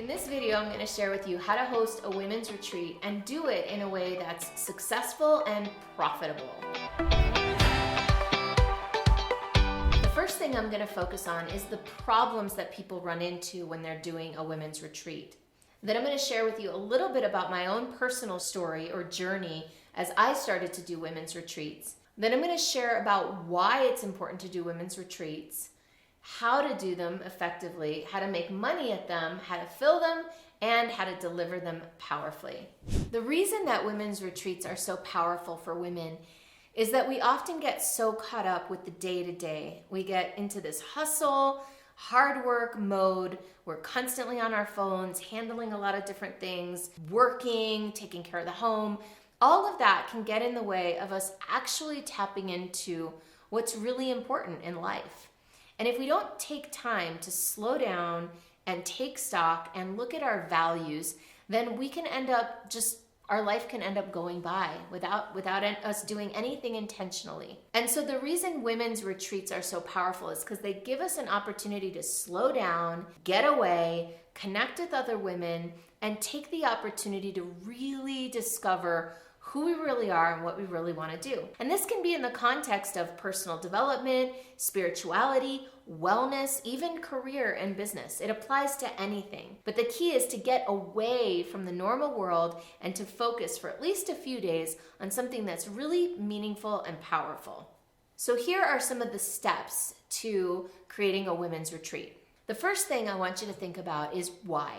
In this video, I'm going to share with you how to host a women's retreat and do it in a way that's successful and profitable. The first thing I'm going to focus on is the problems that people run into when they're doing a women's retreat. Then I'm going to share with you a little bit about my own personal story or journey as I started to do women's retreats. Then I'm going to share about why it's important to do women's retreats, how to do them effectively, how to make money at them, how to fill them, and how to deliver them powerfully. The reason that women's retreats are so powerful for women is that we often get so caught up with the day-to-day. We get into this hustle, hard work mode. We're constantly on our phones, handling a lot of different things, working, taking care of the home. All of that can get in the way of us actually tapping into what's really important in life. And if we don't take time to slow down and take stock and look at our values, then we can end up our life can end up going by without us doing anything intentionally. And so the reason women's retreats are so powerful is because they give us an opportunity to slow down, get away, connect with other women, and take the opportunity to really discover who we really are and what we really want to do. And this can be in the context of personal development, spirituality, wellness, even career and business. It applies to anything. But the key is to get away from the normal world and to focus for at least a few days on something that's really meaningful and powerful. So here are some of the steps to creating a women's retreat. The first thing I want you to think about is why.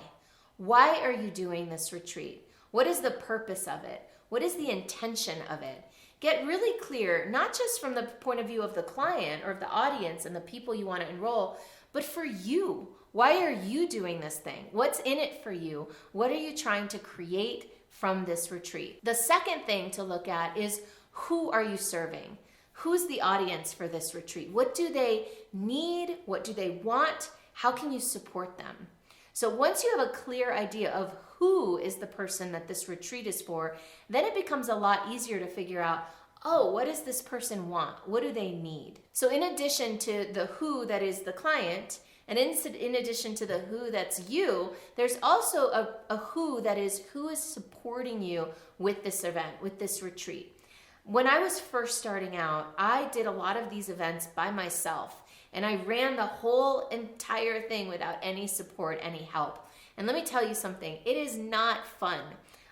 Why are you doing this retreat? What is the purpose of it? What is the intention of it? Get really clear, not just from the point of view of the client or of the audience and the people you want to enroll, but for you. Why are you doing this thing? What's in it for you? What are you trying to create from this retreat? The second thing to look at is who are you serving? Who's the audience for this retreat? What do they need? What do they want? How can you support them? So once you have a clear idea of who is the person that this retreat is for, then it becomes a lot easier to figure out, oh, what does this person want? What do they need? So in addition to the who that is the client, and in addition to the who that's you, there's also a who that is who is supporting you with this event, with this retreat. When I was first starting out, I did a lot of these events by myself. And I ran the whole entire thing without any support, any help. And let me tell you something, it is not fun.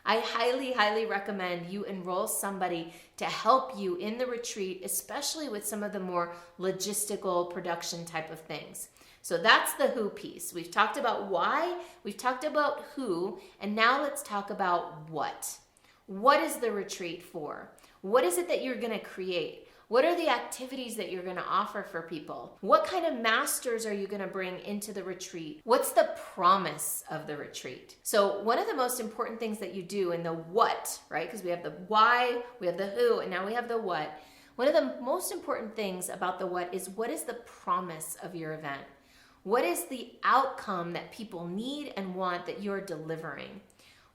I highly, highly recommend you enroll somebody to help you in the retreat, especially with some of the more logistical production type of things. So that's the who piece. We've talked about why, we've talked about who, and now let's talk about what. What is the retreat for? What is it that you're going to create? What are the activities that you're going to offer for people? What kind of masters are you going to bring into the retreat? What's the promise of the retreat? So one of the most important things that you do in the what, right? Because we have the why, we have the who, and now we have the what. One of the most important things about the what is the promise of your event? What is the outcome that people need and want that you're delivering?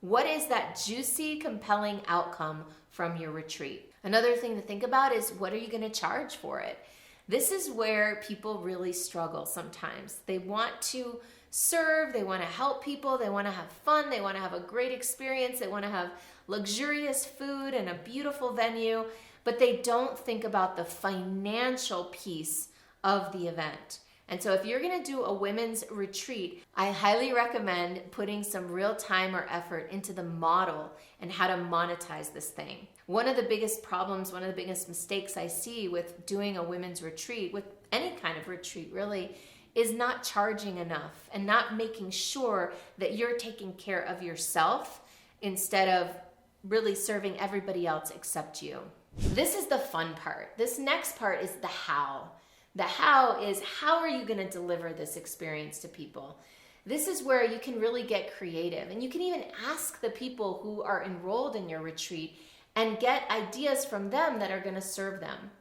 What is that juicy, compelling outcome from your retreat? Another thing to think about is what are you going to charge for it? This is where people really struggle sometimes. They want to serve, they want to help people, they want to have fun, they want to have a great experience, they want to have luxurious food and a beautiful venue, but they don't think about the financial piece of the event. And so if you're going to do a women's retreat, I highly recommend putting some real time or effort into the model and how to monetize this thing. One of the biggest problems, one of the biggest mistakes I see with doing a women's retreat, with any kind of retreat really, is not charging enough and not making sure that you're taking care of yourself instead of really serving everybody else except you. This is the fun part. This next part is the how. The how is, how are you going to deliver this experience to people? This is where you can really get creative, and you can even ask the people who are enrolled in your retreat and get ideas from them that are going to serve them.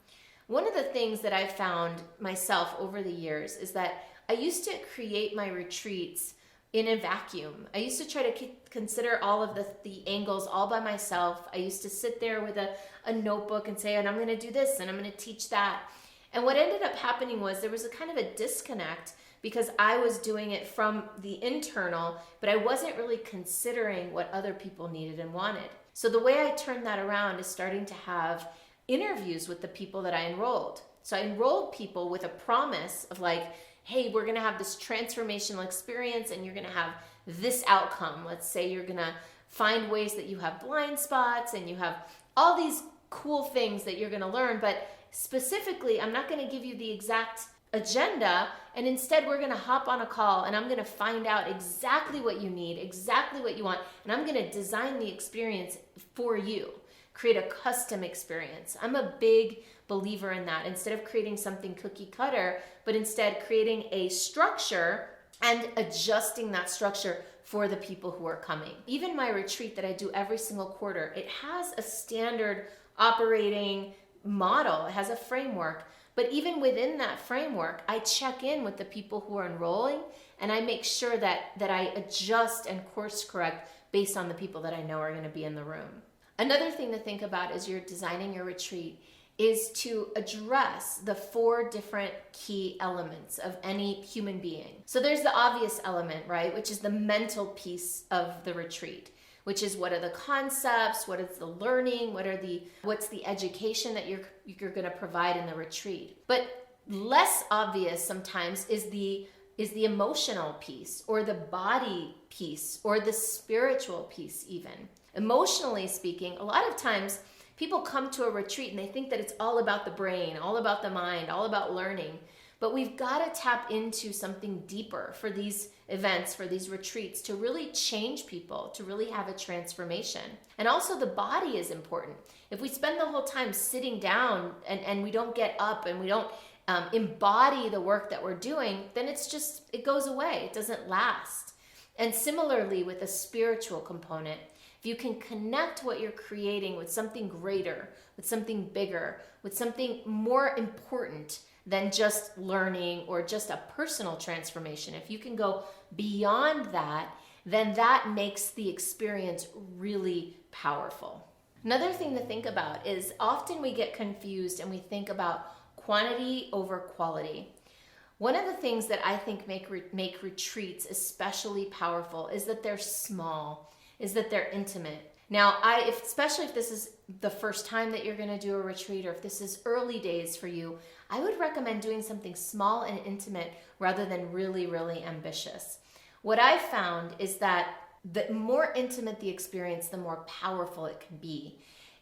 One of the things that I've found myself over the years is that I used to create my retreats in a vacuum. I used to try to consider all of the angles all by myself. I used to sit there with a notebook and say, and I'm going to do this and I'm going to teach that. And what ended up happening was there was a kind of a disconnect because I was doing it from the internal, but I wasn't really considering what other people needed and wanted. So the way I turned that around is starting to have interviews with the people that I enrolled. So I enrolled people with a promise of like, hey, we're gonna have this transformational experience and you're gonna have this outcome. Let's say you're gonna find ways that you have blind spots and you have all these cool things that you're gonna learn, but specifically, I'm not gonna give you the exact agenda, and instead we're gonna hop on a call and I'm gonna find out exactly what you need, exactly what you want, and I'm gonna design the experience for you, create a custom experience. I'm a big believer in that. Instead of creating something cookie cutter, but instead creating a structure and adjusting that structure for the people who are coming. Even my retreat that I do every single quarter, it has a standard operating model. It has a framework. But even within that framework, I check in with the people who are enrolling and I make sure that I adjust and course correct based on the people that I know are going to be in the room. Another thing to think about as you're designing your retreat is to address the 4 different key elements of any human being. So there's the obvious element, right, which is the mental piece of the retreat, which is what are the concepts, what is the learning, what's the education that you're going to provide in the retreat. But less obvious sometimes is the emotional piece, or the body piece, or the spiritual piece even. Emotionally speaking, a lot of times people come to a retreat and they think that it's all about the brain, all about the mind, all about learning. But we've got to tap into something deeper for these events, for these retreats, to really change people, to really have a transformation. And also the body is important. If we spend the whole time sitting down and we don't get up and we don't embody the work that we're doing, then it goes away. It doesn't last. And similarly with a spiritual component, if you can connect what you're creating with something greater, with something bigger, with something more important than just learning or just a personal transformation, if you can go beyond that, then that makes the experience really powerful. Another thing to think about is often we get confused and we think about quantity over quality. One of the things that I think make retreats especially powerful is that they're small, is that they're intimate. Now, especially if this is the first time that you're going to do a retreat, or if this is early days for you, I would recommend doing something small and intimate rather than really, really ambitious. What I've found is that the more intimate the experience, the more powerful it can be.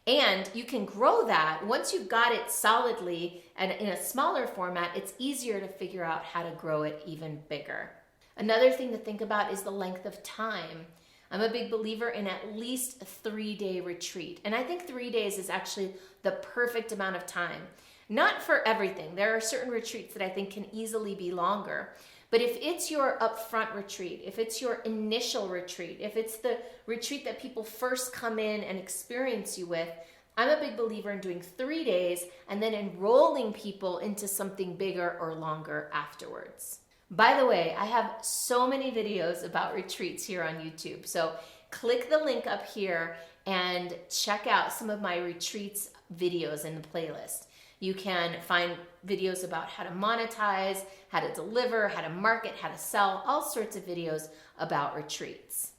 And you can grow that. Once you've got it solidly and in a smaller format, it's easier to figure out how to grow it even bigger. Another thing to think about is the length of time. I'm a big believer in at least a 3-day retreat. And I think 3 days is actually the perfect amount of time. Not for everything. There are certain retreats that I think can easily be longer. But if it's your upfront retreat, if it's your initial retreat, if it's the retreat that people first come in and experience you with, I'm a big believer in doing 3 days and then enrolling people into something bigger or longer afterwards. By the way, I have so many videos about retreats here on YouTube. So click the link up here and check out some of my retreats videos in the playlist. You can find videos about how to monetize, how to deliver, how to market, how to sell, all sorts of videos about retreats.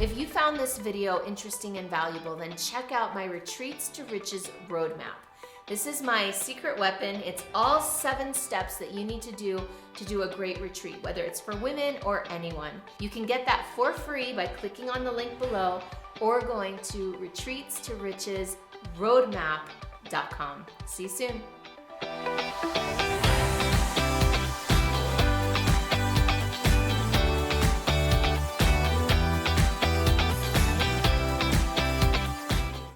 If you found this video interesting and valuable, then check out my Retreats to Riches roadmap. This is my secret weapon. It's all 7 steps that you need to do a great retreat, whether it's for women or anyone. You can get that for free by clicking on the link below or going to retreatstorichesroadmap.com. See you soon.